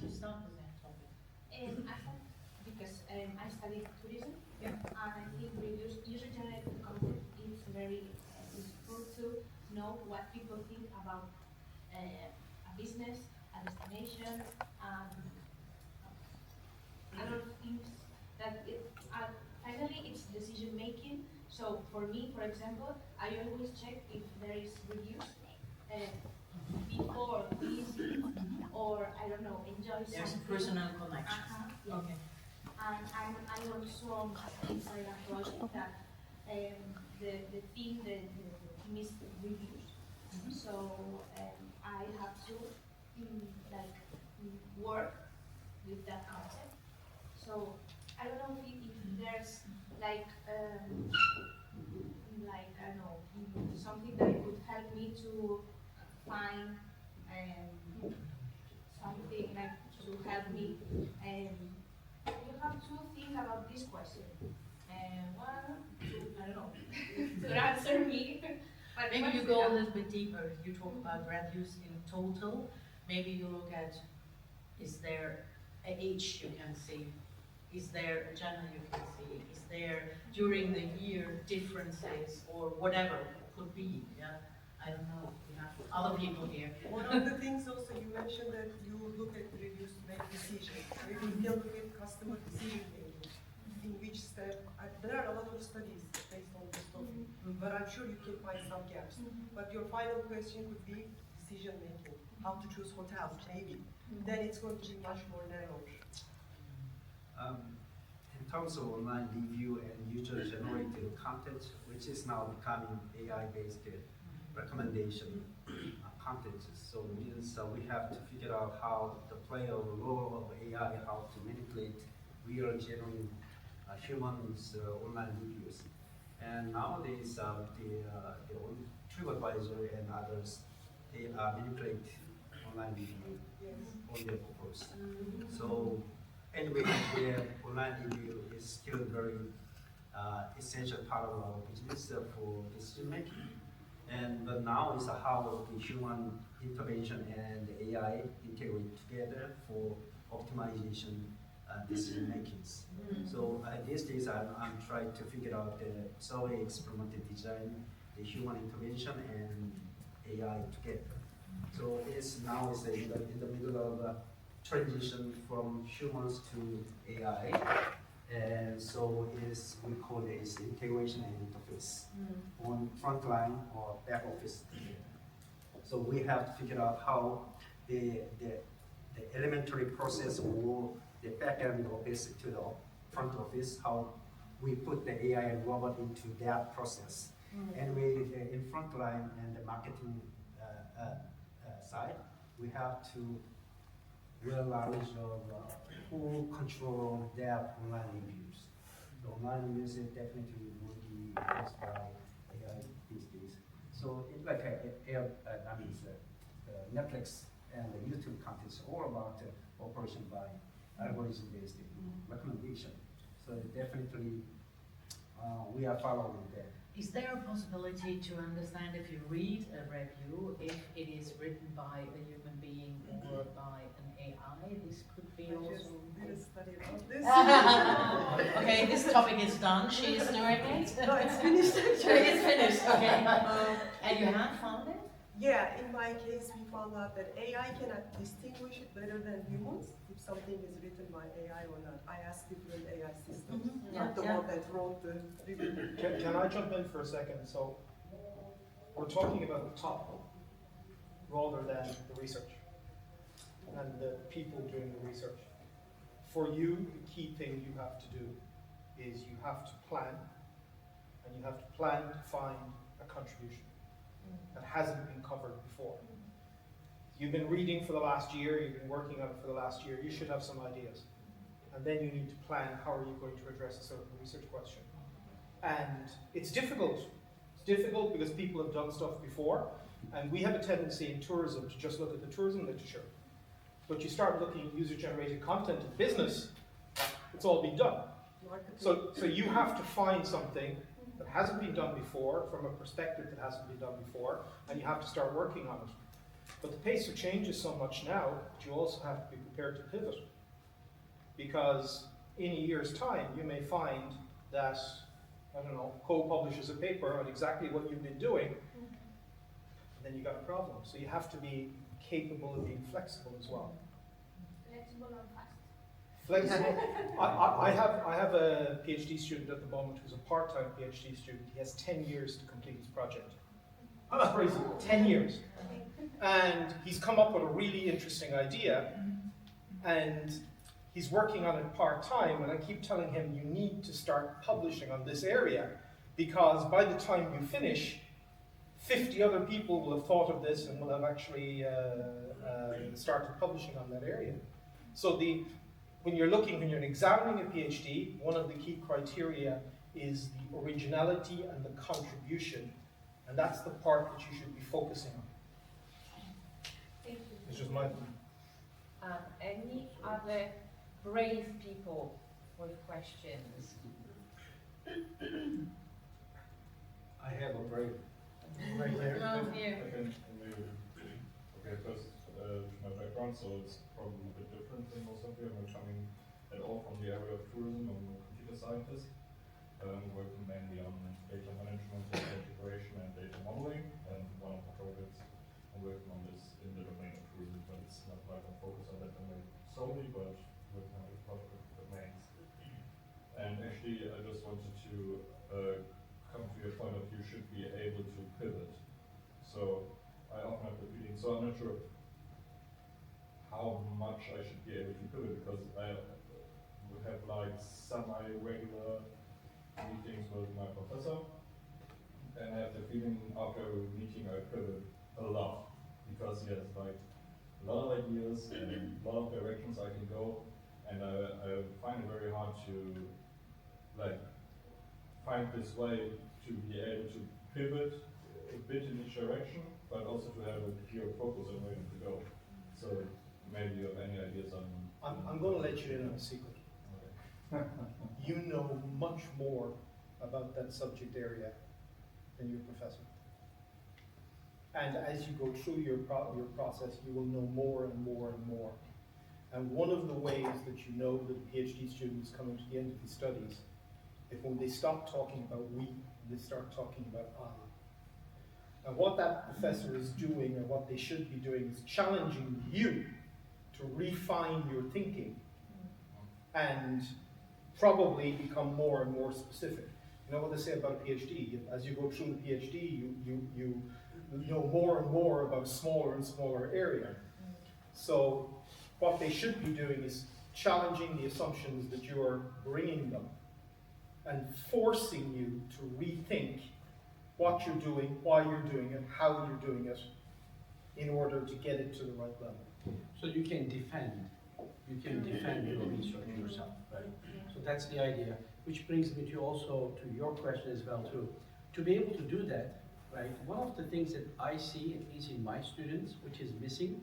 did you start with that topic? I thought because I studied tourism, Yeah. and I think user-generated content is very useful to know what people think about a business, a destination, a lot of things that finally it's decision making. So for me, for example, I always check if there is reviews uh, before visit or I don't know enjoy There's a something. personal connection. Yes. Okay. And I also inside a project that the team missed reviews. So I have to work with that concept. So I don't know if there's like I don't know something that could help me to find something like to help me. You have to think about this question. One, I don't know, to answer me. But Maybe what you is go a the- little bit deeper. You talk about reviews in total. Maybe you look at, is there an age you can see? Is there a channel you can see? Is there during the year differences or whatever it could be? Yeah, I don't know. We have other people here. One of the things also you mentioned that you look at the reviews to make decisions. Maybe you can look at customer decision making. In which step, there are a lot of studies based on this topic, but I'm sure you can find some gaps. But your final question could be decision making, how to choose hotels, maybe. Then it's going to be much more narrow. In terms of online review and user-generated content, which is now becoming AI-based recommendation content, so means we have to figure out how to play a role of AI, how to manipulate real, genuine humans' online reviews. And nowadays, the TripAdvisor and others, they manipulate online review on their purpose. So anyway, the online review is still very essential part of our business for decision making. And but now is how the human intervention and the AI integrate together for optimization decision makings. So these days I'm trying to figure out the survey experimental design, the human intervention and AI together. So it's now is in the middle of a transition from humans to AI, and so we call this integration and interface on frontline or back office. So we have to figure out how the elementary process or the back end office to the front office, how we put the AI and robot into that process. And we in frontline and the marketing side, we have to realize full control of their online reviews. The online reviews is definitely will be used by AI these days. So it's like Netflix and the YouTube content is all about operation by algorithm-based recommendation. So definitely we are following that. Is there a possibility to understand if you read a review, if it is written by a human being or by an AI? This could be I just also. did a study about this. Okay, this topic is done. She is doing it. No, it's finished actually. It's finished. Okay. And you have found it? Yeah, in my case, we found out that AI cannot distinguish it better than humans if something is written by AI or not. I asked different AI systems, not the one that wrote the review. Can I jump in for a second? So we're talking about the top rather than the research and the people doing the research. For you, the key thing you have to do is you have to plan, and you have to plan to find a contribution that hasn't been covered before. You've been reading for the last year, you've been working on it for the last year, you should have some ideas. And then you need to plan how are you going to address a certain research question. And it's difficult. It's difficult because people have done stuff before, and we have a tendency in tourism to just look at the tourism literature. But you start looking at user-generated content in business, it's all been done. So you have to find something that hasn't been done before, from a perspective that hasn't been done before, and you have to start working on it. But the pace of change is so much now, that you also have to be prepared to pivot. Because in a year's time, you may find that, I don't know, co-publishes a paper on exactly what you've been doing, and then you got a problem. So you have to be capable of being flexible as well. Flexible and fast. Flexible. I have a PhD student at the moment who's a part-time PhD student. He has 10 years to complete his project. That's crazy, 10 years. And he's come up with a really interesting idea, and he's working on it part-time, and I keep telling him, you need to start publishing on this area, because by the time you finish, 50 other people will have thought of this and will have actually started publishing on that area. So when you're examining a PhD, one of the key criteria is the originality and the contribution, and that's the part that you should be focusing on. Thank you. It's just my Any other brave people with questions? I have a break. right there. Love you. Okay, first, my background, so it's probably a bit different than most of you. I'm not coming at all from the area of tourism. I'm a computer scientist. Working mainly on data management, data integration, and data modeling. And one of the projects I'm working on is in the domain of tourism, but it's not like I focus on that domain solely, but working on a lot of domains. And actually, I just wanted to come to your point of you should be able to pivot. So I often have the feeling, so I'm not sure how much I should be able to pivot, because I would have like semi-regular meetings with my professor, and I have the feeling after a meeting I pivot a lot, because he has like a lot of ideas and a lot of directions I can go, and I find it very hard to like find this way to be able to pivot a bit in each direction, but also to have a clear focus on where to go. So maybe you have any ideas on... I'm going to let you in on a secret. Okay. You know much more about that subject area than your professor. And as you go through your process, you will know more and more and more. And one of the ways that you know that a PhD student is coming to the end of his studies is when they stop talking about we, and they start talking about I. And what that professor is doing, and what they should be doing, is challenging you to refine your thinking and probably become more and more specific. You know what they say about a PhD? As you go through the PhD, you know more and more about a smaller and smaller area. So what they should be doing is challenging the assumptions that you are bringing them and forcing you to rethink what you're doing, why you're doing it, how you're doing it, in order to get it to the right level. So you can defend your research yourself, right? So that's the idea, which brings me to also to your question as well too. To be able to do that, right, one of the things that I see, at least in my students, which is missing,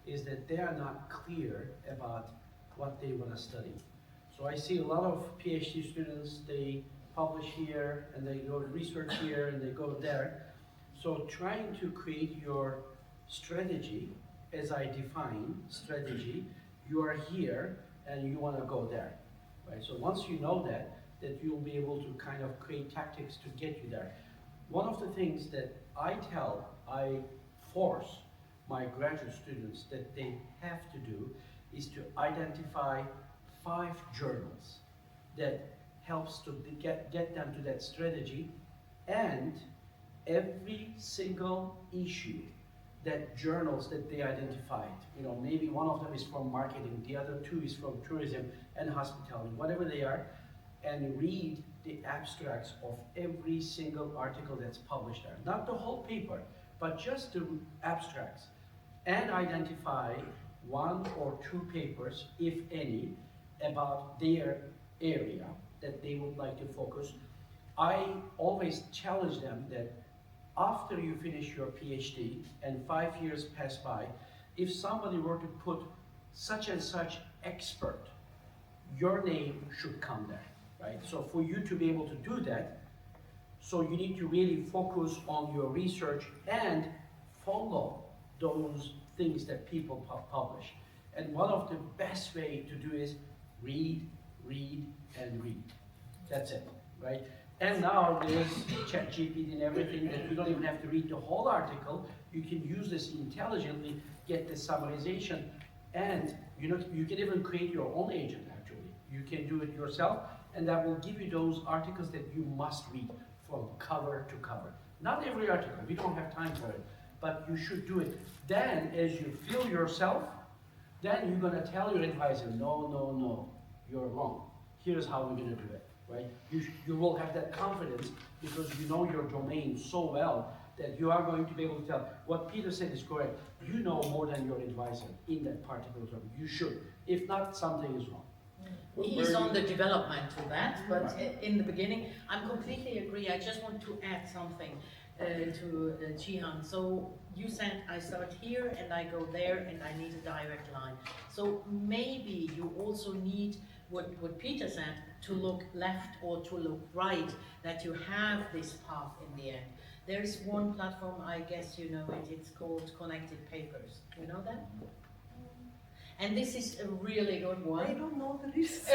is that they are not clear about what they want to study. So I see a lot of PhD students, they publish here, and they go to research here, and they go there. So trying to create your strategy, as I define strategy, you are here and you want to go there, right? So once you know that you'll be able to kind of create tactics to get you there. One of the things that I force my graduate students that they have to do is to identify 5 journals that helps to get them to that strategy, and every single issue that journals that they identified, you know, maybe one of them is from marketing, the other 2 is from tourism and hospitality, whatever they are, and read the abstracts of every single article that's published there. Not the whole paper, but just the abstracts, and identify 1 or 2 papers, if any, about their area that they would like to focus. I always challenge them that after you finish your PhD and 5 years pass by, if somebody were to put such and such expert, your name should come there, right? So for you to be able to do that, so you need to really focus on your research and follow those things that people publish. And one of the best way to do is read, read, and read. That's it, right? And now there's ChatGPT and everything that you don't even have to read the whole article. You can use this intelligently, get the summarization, and you can even create your own agent actually. You can do it yourself, and that will give you those articles that you must read from cover to cover. Not every article, we don't have time for it, but you should do it. Then, as you feel yourself, then you're gonna tell your advisor, no, no, no, you're wrong. Here's how we're gonna do it, right? You will have that confidence because you know your domain so well that you are going to be able to tell. What Peter said is correct. You know more than your advisor in that particular term. You should. If not, something is wrong. He's on the development to that, but in the beginning, I completely agree. I just want to add something to Jihan. So you said I start here and I go there and I need a direct line. So maybe you also need what Peter said, to look left or to look right, that you have this path in the end. There is one platform, I guess you know it, it's called Connected Papers. You know that? And this is a really good one. I don't know the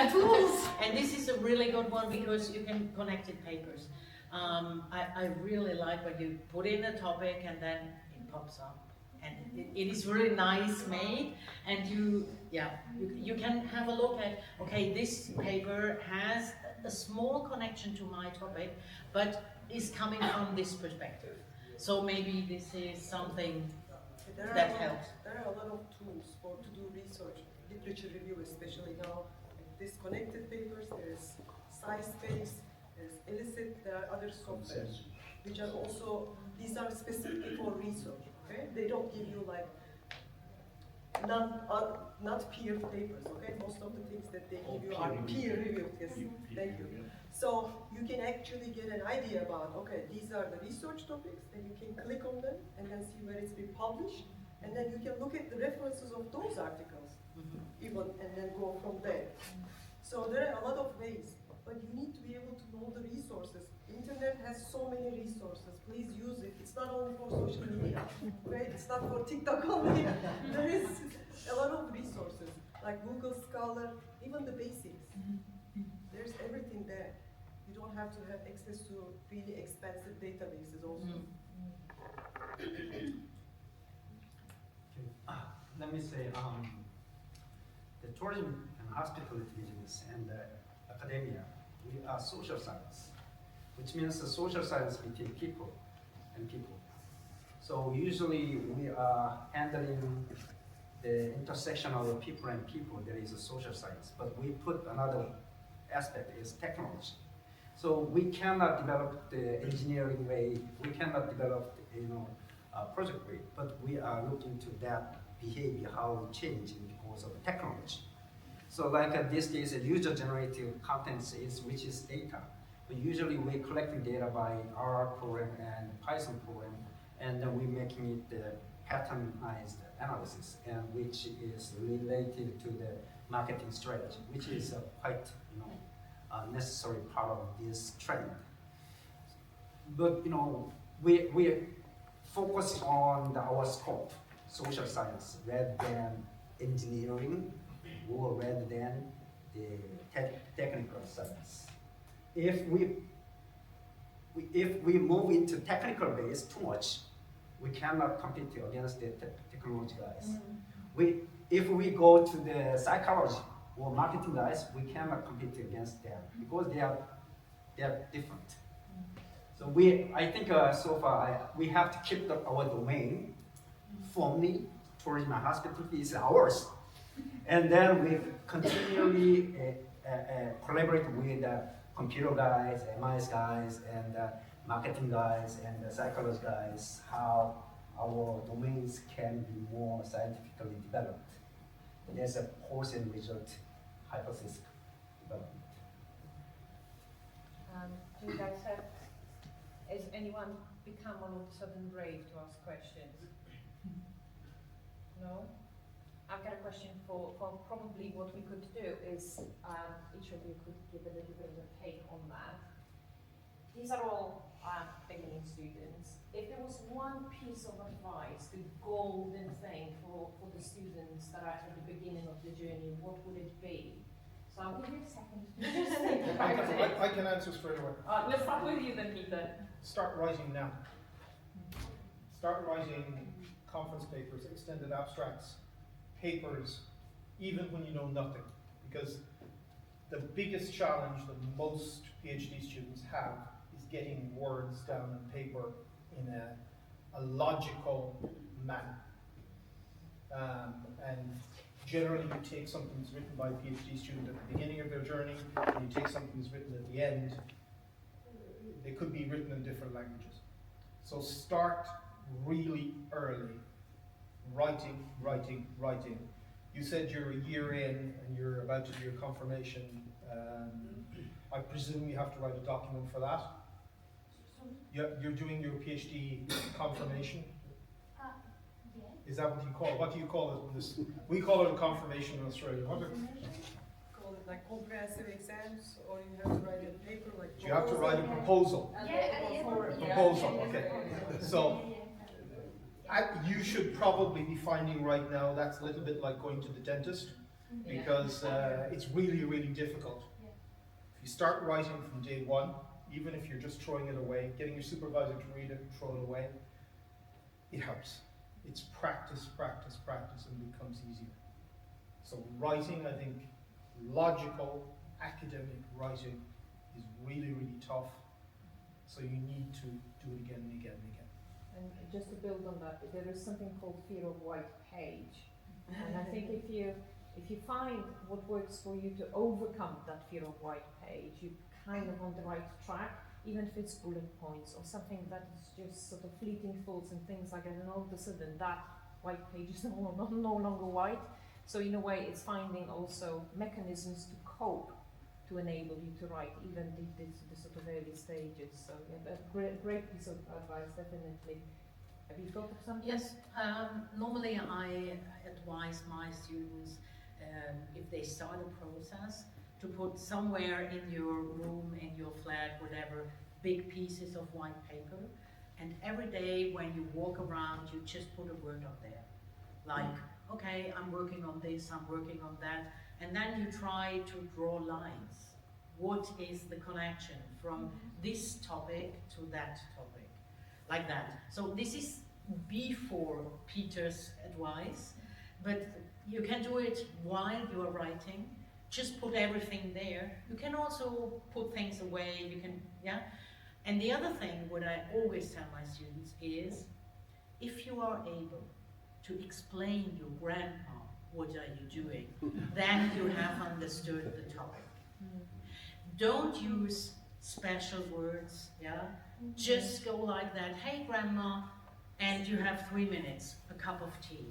tools. And this is a really good one because you can Connected Papers. I really like when you put in a topic and then it pops up. And it is really nice made, and you can have a look at, okay, this paper has a small connection to my topic, but is coming from this perspective. So maybe this is something that helps. There are a lot of tools to do research, literature review especially now. Like this Connected Papers, there's SciSpace, there's Elicit, there are other softwares which are also, these are specifically for research, okay? They don't give you like not peer papers, okay? Most of the things that they give you are peer reviewed, yes, thank you. So you can actually get an idea about, okay, these are the research topics, and you can click on them and then see where it's been published, and then you can look at the references of those articles, even, and then go from there. So there are a lot of ways, but you need to be able to know the resources. Internet has so many resources. Please use it. It's not only for social media, right? It's not for TikTok only. There is a lot of resources, like Google Scholar, even the basics. There's everything there. You don't have to have access to really expensive databases also. Let me say, the tourism and hospitality business and academia, we are social science, which means the social science between people and people. So usually we are handling the intersection of people and people. There is a social science, but we put another aspect is technology. So we cannot develop the engineering way. We cannot develop, project way. But we are looking to that behavior, how it changes because of technology. So like this case, user-generated content is which is data. But usually we're collecting data by R program and Python program, and then we're making it patternized analysis, and which is related to the marketing strategy, which is quite necessary part of this trend. But we focus on our scope, social science, rather than engineering, or rather than the technical science. If we move into technical base too much, we cannot compete against the technology guys. If we go to the psychology or marketing guys, we cannot compete against them because they are different. So I think so far we have to keep our domain firmly. Tourism and hospitality is ours, and then we continually collaborate with computer guys, MIS guys, and marketing guys, and psychology guys, how our domains can be more scientifically developed. There's a cause and result hypothesis development. Do you guys have, has anyone become all of a sudden brave to ask questions? No? I've got a question for probably what we could do is each of you could give a little bit of a take on that. these are all beginning students. If there was one piece of advice, the golden thing for the students that are at the beginning of the journey, what would it be? So I'll give you a second to just think about it. I can answer straight away. Let's start with you then, Peter. Start writing now. Start writing conference papers, extended abstracts, papers, even when you know nothing. Because the biggest challenge that most PhD students have is getting words down on paper in a logical manner. And generally you take something that's written by a PhD student at the beginning of their journey, and you take something that's written at the end. They could be written in different languages. So start really early, writing, writing, writing. You said you're a year in and you're about to do your confirmation. I presume you have to write a document for that? You're doing your PhD confirmation? Yes. Is that what you call it? What do you call it? This, we call it a confirmation in Australia. What do, Call it like comprehensive exams, or you have to write a paper like. you have to write a proposal? Proposal, okay. So, you should probably be finding right now that's a little bit like going to the dentist, because it's really, really difficult. Yeah. If you start writing from day one, even if you're just throwing it away, getting your supervisor to read it and throw it away, it helps. It's practice, practice, practice, and it becomes easier. So writing, I think, logical, academic writing is really, really tough. So you need to do it again and again and again. And just to build on that, there is something called fear of white page. And I think if you find what works for you to overcome that fear of white page, you're kind of on the right track, even if it's bullet points or something that is just sort of fleeting thoughts and things like that, and all of a sudden that white page is no longer white. So in a way, it's finding also mechanisms to cope to enable you to write even the sort of early stages. So yeah, a great piece of advice, definitely. Have you thought of something? Yes, normally I advise my students, if they start a process, to put somewhere in your room, in your flat, whatever, big pieces of white paper. And every day when you walk around, you just put a word up there. Like, okay, I'm working on this, I'm working on that. And then you try to draw lines. What is the connection from this topic to that topic? Like that. So this is before Peter's advice, but you can do it while you are writing. Just put everything there. You can also put things away, you can, yeah? And the other thing, what I always tell my students is, if you are able to explain your grandpa, what are you doing, then you have understood the topic. Don't use special words, yeah? Just go like that, hey grandma, and you have 3 minutes, a cup of tea.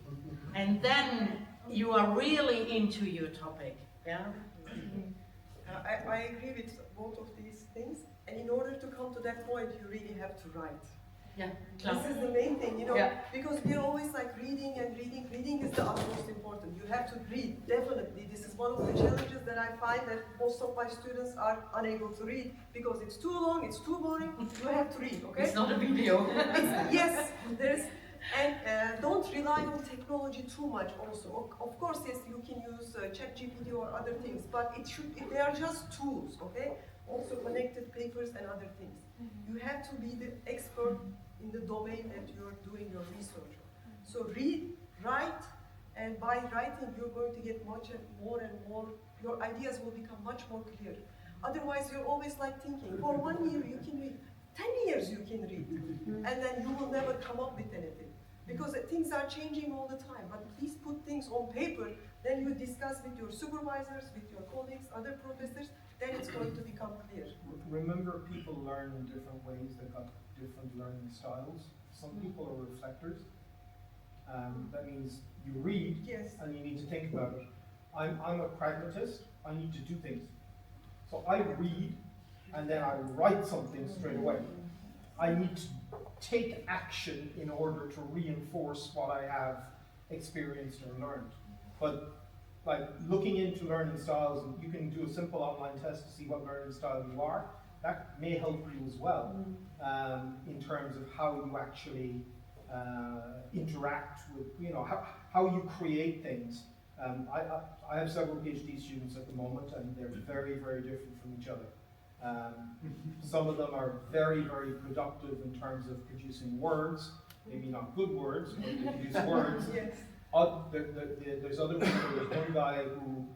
And then you are really into your topic, yeah? I agree with both of these things, and in order to come to that point, you really have to write. Yeah, This is the main thing, you know, Yeah. because we're always like reading and reading. Reading is the utmost important. You have to read, definitely. This is one of the challenges that I find that most of my students are unable to read because it's too long, it's too boring. You have to read, okay? It's not a video. Yes, there's, and don't rely on technology too much also. Of course, yes, you can use ChatGPT or other things, but they are just tools, okay? Also connected papers and other things. You have to be the expert in the domain that you're doing your research on. So read, write, and by writing you're going to get much and more, your ideas will become much more clear. Otherwise you're always like thinking, for 1 year you can read, 10 years you can read, and then you will never come up with anything. Because things are changing all the time, but please put things on paper, then you discuss with your supervisors, with your colleagues, other professors, then it's going to become clear. Remember, people learn in different ways. They've got different learning styles. Some people are reflectors. That means you read Yes. and you need to think about it. I'm a pragmatist. I need to do things. So I read and then I write something straight away. I need to take action in order to reinforce what I have experienced or learned. But like looking into learning styles, you can do a simple online test to see what learning style you are, that may help you as well, in terms of how you actually interact with, you know, how you create things. I have several PhD students at the moment, and they're very, very different from each other. Some of them are very, very productive in terms of producing words, maybe not good words, but they produce words. Yes. There's other people, there's one guy who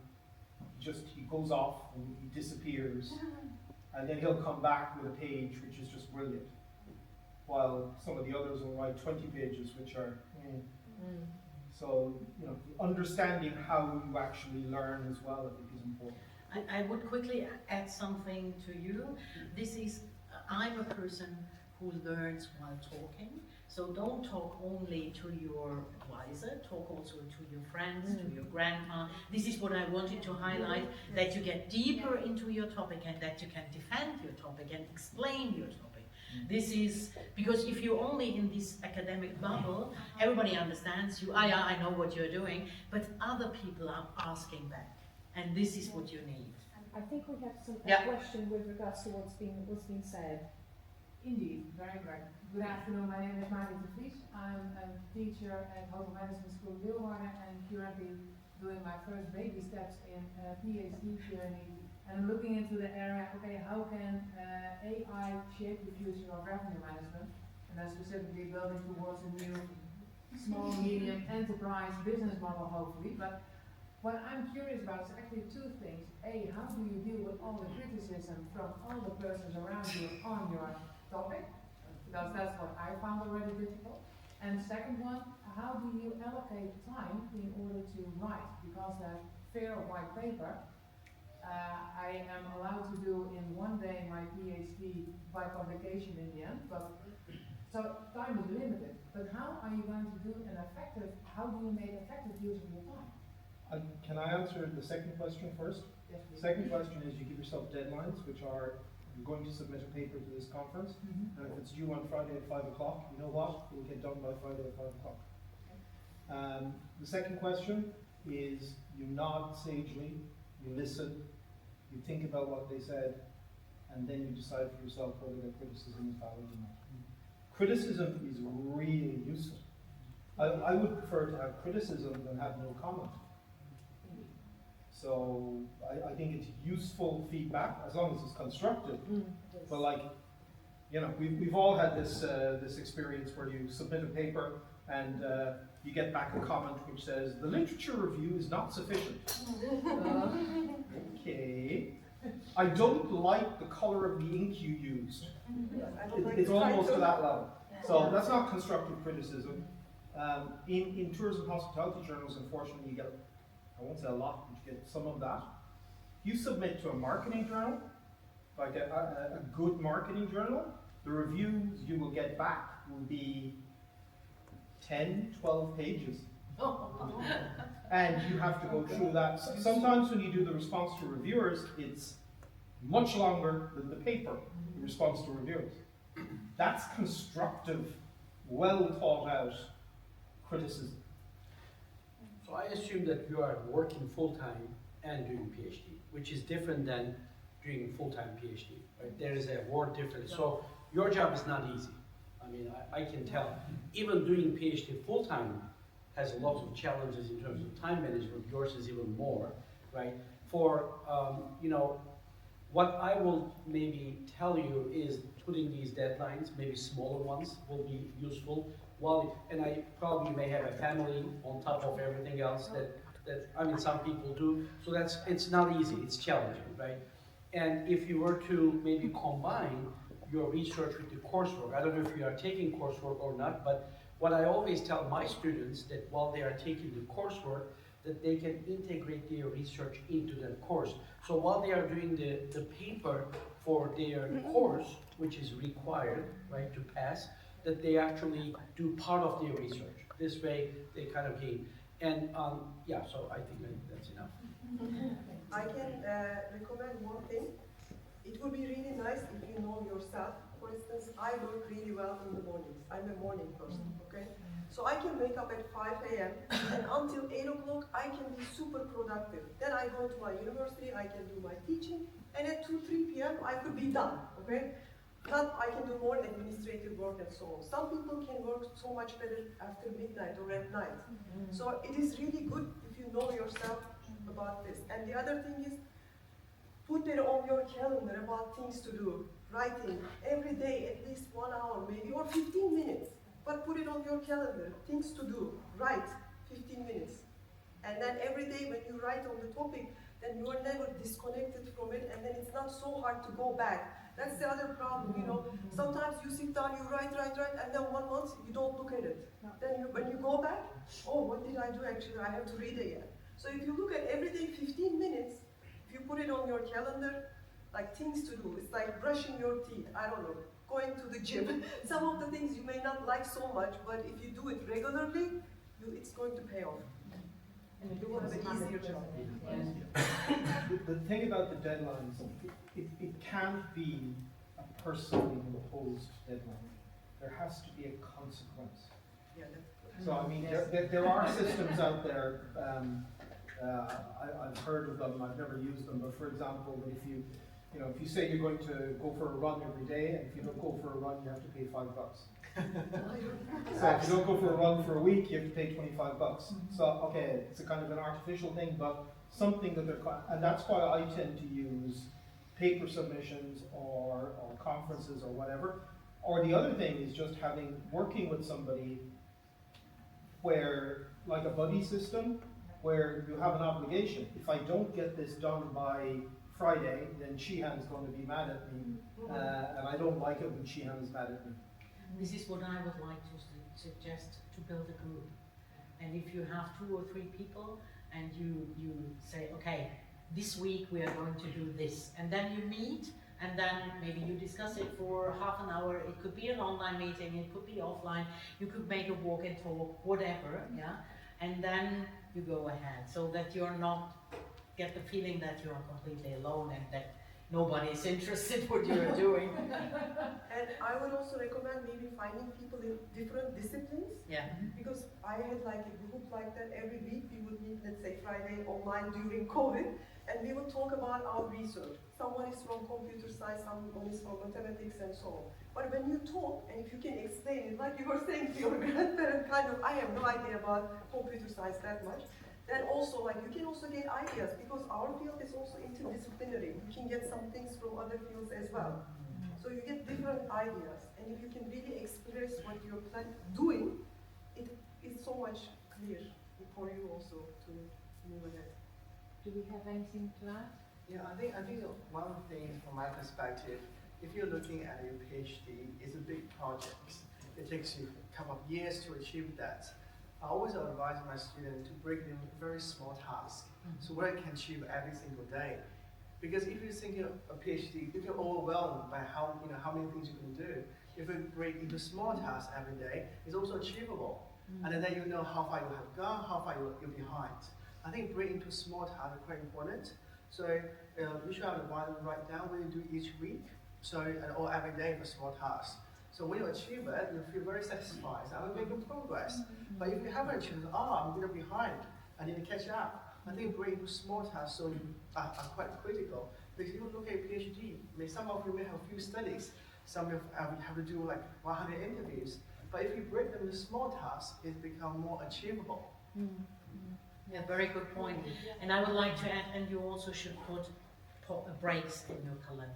he goes off and he disappears, and then he'll come back with a page which is just brilliant. While some of the others will write 20 pages which are, So, you know, understanding how you actually learn as well, I think, is important. I would quickly add something to you. I'm a person who learns while talking. So don't talk only to your advisor, talk also to your friends, to your grandma. This is what I wanted to highlight, that you get deeper into your topic and that you can defend your topic and explain your topic. This is, because if you're only in this academic bubble, everybody understands you, I know what you're doing, but other people are asking back. And this is what you need. I think we have a Yeah. question with regards to what's been said. Indeed, very good. Good afternoon, my name is Marit de Vries. I'm a teacher at Hoger Management School Leeuwarden and currently doing my first baby steps in a PhD journey. And I'm looking into the area, okay, how can AI shape the future of revenue management? And then specifically building towards a new small, medium enterprise business model, hopefully. But what I'm curious about is actually two things. A, how do you deal with all the criticism from all the persons around you on your topic? Because that's what I found already difficult. And second one, how do you allocate time in order to write? Because that fair white paper, I am allowed to do in one day my PhD by publication in the end, but so time is limited. But how are you going to do how do you make effective use of your time? Can I answer the second question first? Yes, please. Second question is you give yourself deadlines, which are, you're going to submit a paper to this conference, and if it's due on Friday at 5 o'clock, you know what? It will get done by Friday at 5 o'clock. The second question is you nod sagely, you listen, you think about what they said, and then you decide for yourself whether their criticism is valid or not. Criticism is really useful. I would prefer to have criticism than have no comment. So I think it's useful feedback as long as it's constructive. But like, you know, we've all had this this experience where you submit a paper and you get back a comment which says the literature review is not sufficient. Okay. I don't like the color of the ink you used. It's almost to that level. So that's not constructive criticism. In tourism hospitality journals, unfortunately, you get, I won't say a lot, but you get some of that. You submit to a marketing journal, like a good marketing journal, the reviews you will get back will be 10, 12 pages. And you have to go through that. Sometimes when you do the response to reviewers, it's much longer than the paper, the response to reviewers. That's constructive, well thought out criticism. So I assume that you are working full-time and doing PhD, which is different than doing full-time PhD, right? There is a word difference. So your job is not easy. I mean, I can tell. Even doing PhD full-time has a lot of challenges in terms of time management. Yours is even more, right? For, you know, what I will maybe tell you is putting these deadlines, maybe smaller ones, will be useful. And I probably may have a family on top of everything else that I mean, some people do. So it's not easy, it's challenging, right? And if you were to maybe combine your research with the coursework, I don't know if you are taking coursework or not, but what I always tell my students that while they are taking the coursework, that they can integrate their research into that course. So while they are doing the paper for their course, which is required, right, to pass, that they actually do part of their research. This way, they kind of gain. And yeah, so I think that's enough. I can recommend one thing. It would be really nice if you know yourself. For instance, I work really well in the mornings. I'm a morning person, okay? So I can wake up at 5 a.m. and until 8 o'clock I can be super productive. Then I go to my university, I can do my teaching, and at 2, 3 p.m. I could be done, okay? Not I can do more administrative work and so on. Some people can work so much better after midnight or at night. So it is really good if you know yourself about this. And the other thing is, put it on your calendar about things to do. Writing every day, at least 1 hour maybe, or 15 minutes. But put it on your calendar, things to do. Write 15 minutes. And then every day when you write on the topic, then you are never disconnected from it, and then it's not so hard to go back. That's the other problem, you know. Sometimes you sit down, you write, and then 1 month you don't look at it. Then when you go back, oh, what did I do actually? I have to read again. So if you look at every day 15 minutes, if you put it on your calendar, like things to do, it's like brushing your teeth, I don't know, going to the gym. Some of the things you may not like so much, but if you do it regularly, it's going to pay off. And it You will have an becomes easier habit. job. Yeah. The thing about the deadlines, it can't be a personally imposed deadline. There has to be a consequence. Yeah, that's So I mean, there are systems out there. I've heard of them. I've never used them. But for example, if you say you're going to go for a run every day, and if you don't go for a run, you have to pay $5. So if you don't go for a run for a week, you have to pay $25. So okay, it's a kind of an artificial thing, but something that and that's why I tend to use paper submissions or conferences or whatever. Or the other thing is just working with somebody where, like a buddy system, where you have an obligation. If I don't get this done by Friday, then Sheehan's going to be mad at me, and I don't like it when Sheehan's mad at me. This is what I would like to suggest, to build a group. And if you have 2 or 3 people and you say, okay, this week we are going to do this, and then you meet, and then maybe you discuss it for half an hour. It could be an online meeting, it could be offline, you could make a walk and talk, whatever, yeah? And then you go ahead, so that you're not, get the feeling that you are completely alone and that nobody is interested in what you're doing. And I would also recommend maybe finding people in different disciplines. Yeah. Because I had like a group like that every week. We would meet, let's say Friday online during COVID, and we would talk about our research. Someone is from computer science, someone is from mathematics and so on. But when you talk, and if you can explain it, like you were saying to your grandparent, kind of, I have no idea about computer science that much, then also, like, you can also get ideas, because our field is also interdisciplinary. You can get some things from other fields as well. So you get different ideas, and if you can really express what you're doing, it is so much clear for you also to move ahead. Do we have anything to add? Yeah, I think one thing from my perspective, if you're looking at your PhD, it's a big project. It takes you a couple of years to achieve that. I always advise my students to break them very small tasks, so what I can achieve every single day. Because if you're thinking of a PhD, you get overwhelmed by how many things you can do. If you break into small tasks every day, it's also achievable. And then you know how far you have gone, how far you're behind. I think breaking into small tasks is quite important. So you should have one write down what you do each week, or every day for small tasks. So when you achieve it, you feel very satisfied. I'm making progress. But if you haven't achieved, I'm a bit behind. I need to catch up. I think breaking small tasks are quite critical. Because if you look at PhD, some of you may have a few studies. Some of you have to do like 100 interviews. But if you break them into small tasks, it becomes more achievable. Yeah, very good point. And I would like to add, and you also should put breaks in your calendar.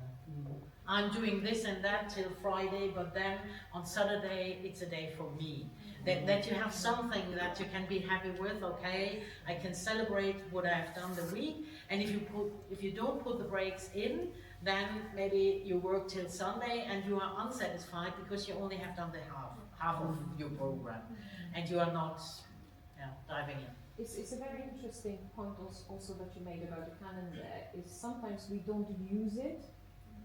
I'm doing this and that till Friday, but then on Saturday it's a day for me. That you have something that you can be happy with. Okay, I can celebrate what I've done the week. And if you don't put the breaks in, then maybe you work till Sunday and you are unsatisfied because you only have done the half of your program, and you are not diving in. It's a very interesting point also that you made about the calendar, is sometimes we don't use it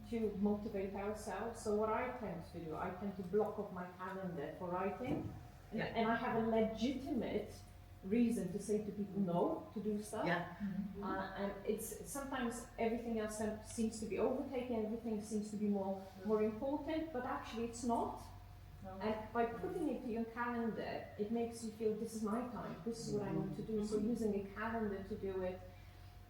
to motivate ourselves. So what I tend to do, I tend to block off my calendar for writing, and I have a legitimate reason to say to people no to do stuff. Yeah. And it's sometimes everything else seems to be overtaken, everything seems to be more important, but actually it's not. And by putting it to your calendar, it makes you feel this is my time, this is what I need to do. So using a calendar to do it.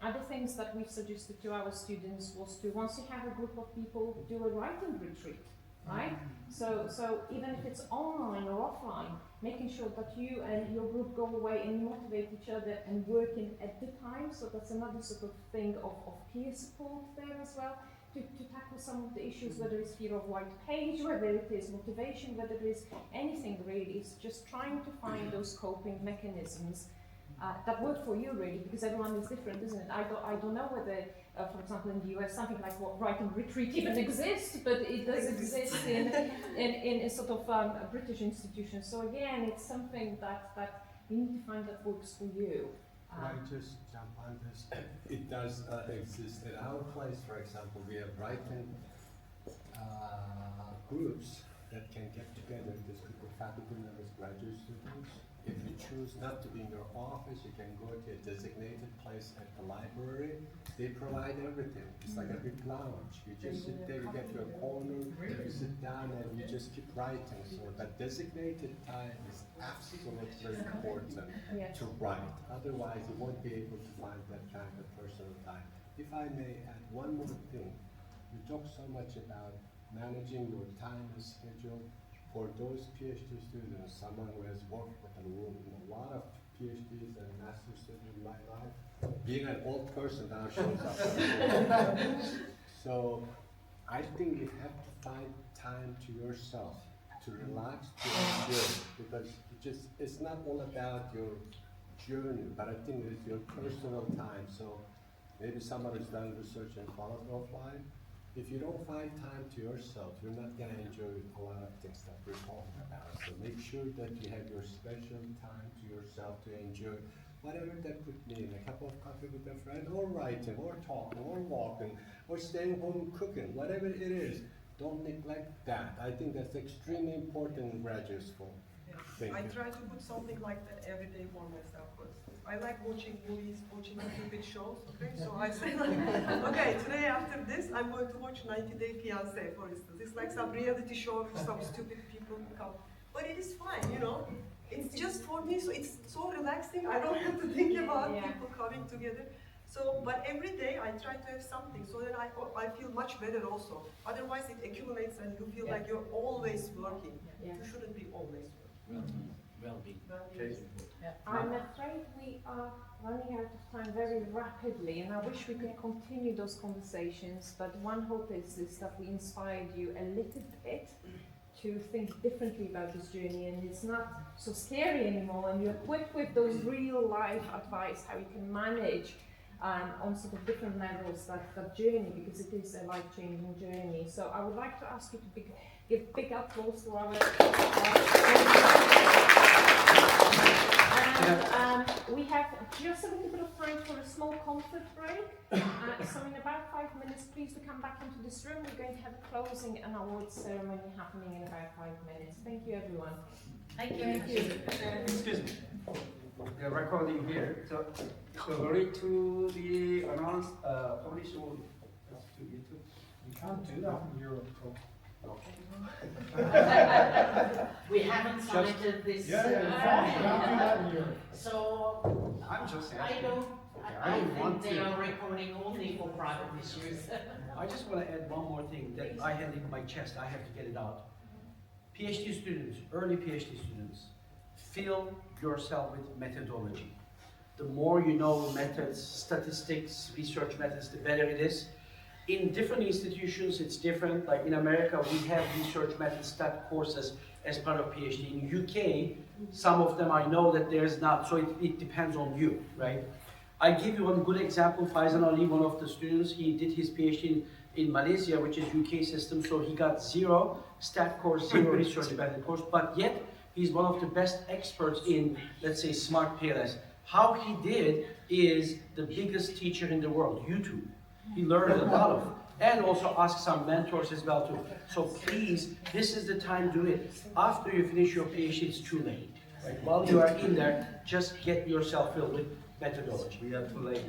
Other things that we've suggested to our students was to, once you have a group of people, do a writing retreat, right? So even if it's online or offline, making sure that you and your group go away and motivate each other and work in at the time. So that's another sort of thing of peer support there as well. To tackle some of the issues, whether it's fear of white page, whether it is motivation, whether it is anything really, it's just trying to find those coping mechanisms that work for you really, because everyone is different, isn't it? I don't know whether, for example, in the US, something like what writing retreat even exists, but it does exist in a sort of a British institution. So again, it's something that you need to find that works for you. Can I just jump on this? It does exist at our place, for example. We have writing groups that can get together. This could be faculty members, graduate students. If you choose not to be in your office, you can go to a designated place at the library. They provide everything. It's like a big lounge. You just sit there, you get your corner, you sit down and you just keep writing. So that designated time is absolutely important to write. Otherwise, you won't be able to find that kind of personal time. If I may add one more thing. You talk so much about managing your time and schedule. For those PhD students, someone who has worked with a lot of PhDs and master's students in my life, being an old person now shows up. So I think you have to find time to yourself, to relax, to enjoy, because it's not all about your journey, but I think it's your personal time. So maybe someone who's done research and followed offline. If you don't find time to yourself, you're not going to enjoy a lot of things that we're talking about. So make sure that you have your special time to yourself to enjoy whatever that could mean. A cup of coffee with a friend, or writing, or talking, or walking, or staying home cooking, whatever it is. Don't neglect that. I think that's extremely important in graduate school. Thank I you. try to put something like that every day for myself. I like watching movies, watching stupid shows, okay? So I say like, okay, today after this, I'm going to watch 90 Day Fiancé, for instance. It's like some reality show with some stupid people come. But it is fine, you know? It's just for me, so it's so relaxing. I don't have to think about people coming together. So, but every day I try to have something so that I feel much better also. Otherwise it accumulates and you feel like you're always working. You shouldn't be always working. Well-being. Okay. I'm afraid we are running out of time very rapidly, and I wish we could continue those conversations, but one hope is that we inspired you a little bit to think differently about this journey, and it's not so scary anymore, and you're equipped with those real life advice, how you can manage on sort of different levels that journey, because it is a life-changing journey. So I would like to ask you to give big applause to our and we have just a little bit of time for a small concert break. So in about 5 minutes, please to come back into this room. We're going to have a closing and awards ceremony happening in about 5 minutes. Thank you, everyone. Thank you. Excuse me. The recording here. So ready to be announced, published to YouTube. You can't do that in Europe. We haven't submitted this. You can't do that in Europe. So I'm just I asking. don't. I I don't think want they to. are recording only for private issues. I just want to add one more thing that I had in my chest. I have to get it out. PhD students, early PhD students, fill yourself with methodology. The more you know methods, statistics, research methods, the better it is. In different institutions, it's different. Like in America, we have research methods, stat courses as part of PhD. In UK, some of them I know that there's not, so it depends on you, right? I give you one good example. Faizan Ali, one of the students, he did his PhD in Malaysia, which is UK system, so he got 0 stat course, 0 research method course, but yet he's one of the best experts in, let's say, smart PLS. How he did is the biggest teacher in the world, YouTube. He learned a lot of, and also ask some mentors as well too. So please, this is the time to do it. After you finish your PhD, it's too late. Right? While you are in there, just get yourself filled with methodology. We are too late.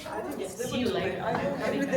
I think it's See you later. I know every day